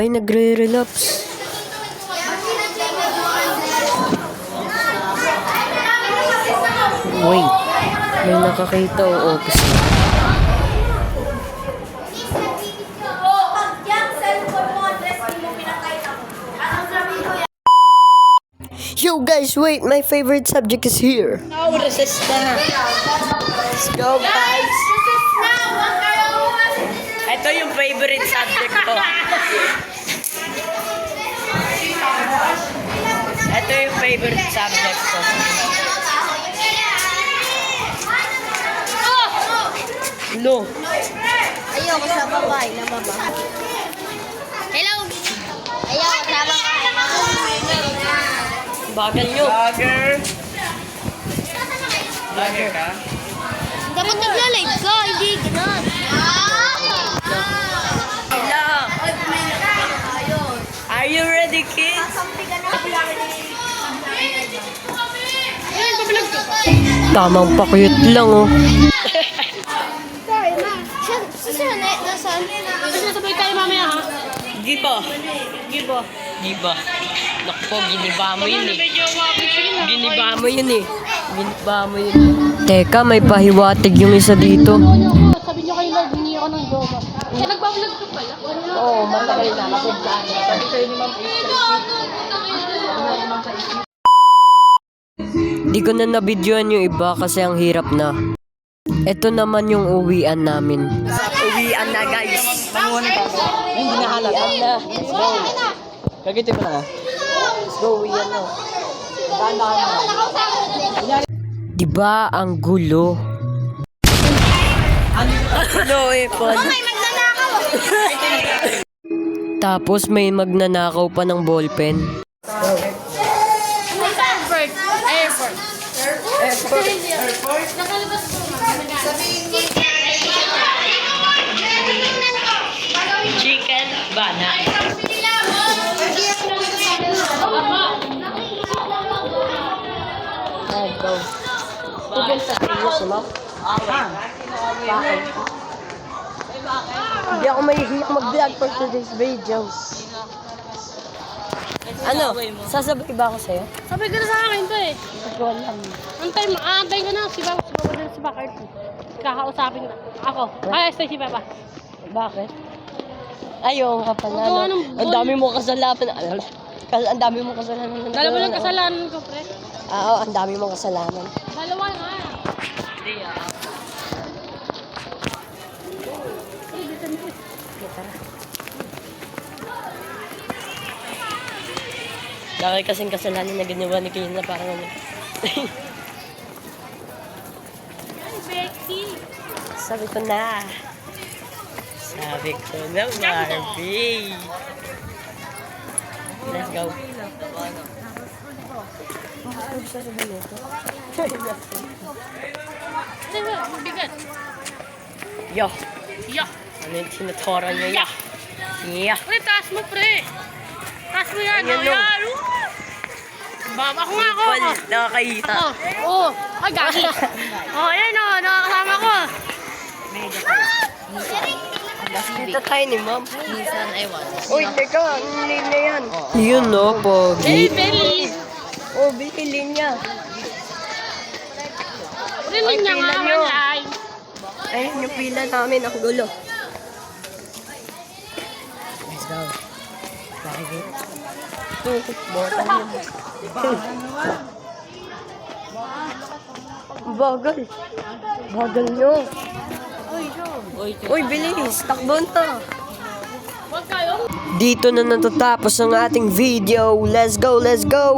Ay, nagre-relapse. Wait, may nakakita o office. Yo guys, wait, my favorite subject is here. No, resist na. Let's go guys. Ito yung favorite subject ko. Ito yung favorite subject ko. No. Ayoko sa babae na baba. Hello! Ayoko sa babae na Bagal nyo. Vlogger. Vlogger ka? dapat nagla-live ka, hindi ganun. Hello. Are you ready, kids? Tamang pakuyot lang oh. Nasaan? Sabay tayo mamaya ha. Giba. Giba. Giba. Naku, giniba mo yun eh. Giniba mo yun eh. Giniba mo yun. Teka, may pahiwatig yung isa dito. Sabi niyo kay Lord, hindi ako ng jowa. Kaya nagbablog ko pala. Oo, matagal na. Kasi dyan. Sabi kayo ni Ma'am Di ko na nabidyoan yung iba kasi ang hirap na. Ito naman yung uwian namin. Uwian na, guys. Manguhan ka. Hindi na halat. Uwian na. Let's go. Kagitin mo na. Let's go, uwian na. Diba ang gulo? Ano eh, Paul? Tapos may magnanakaw pa ng ballpen. Chicken bana. Hindi ako mahihiyak mag-vlog for today's video. Ano? Sasabay ba ako sa'yo? Sabi ko na sa akin to eh. Hindi ko alam. Antay ko na. Si Bakart. Kakausapin na. Ako. Ay, stay si Papa. Bakit? Ayaw nga pala. Gawa No? ng Ang dami mo kasalanan. Ang dami mo kasalanan. Dalawa lang kasalanan ko, pre. Oo, ang dami mo kasalanan. Dalawa nga. Dahil kasing kasalanan na ginawa ni Kina parang ano. Becky. Sabi ko na. Barbie. Let's go. Bigat. Yo. Yeah. Ano yung tinuturan nyo? Yeah. Yeah. Pre, taas mo, pre. Taas mo yan. Ayan, no. Yan. Baba, ako nga ako. Paul, nakakita. Oo. Ay, gagi. Ayan o. Nakakasama ko. Dito tayo ni Ma'am. Uy, teka. Hindi na yan. Yun no, Hey, Pogi. Belly. Oh, bihili niya. Rinig niya pila nga nyo. man live. Ayun yung pila namin. Ang gulo. Let's go. Bakit? Bota niya. Bagal. Bagal nyo. Uy, bilis. Takbon to. Huwag kayo. Dito na natatapos ang ating video. Let's go, let's go.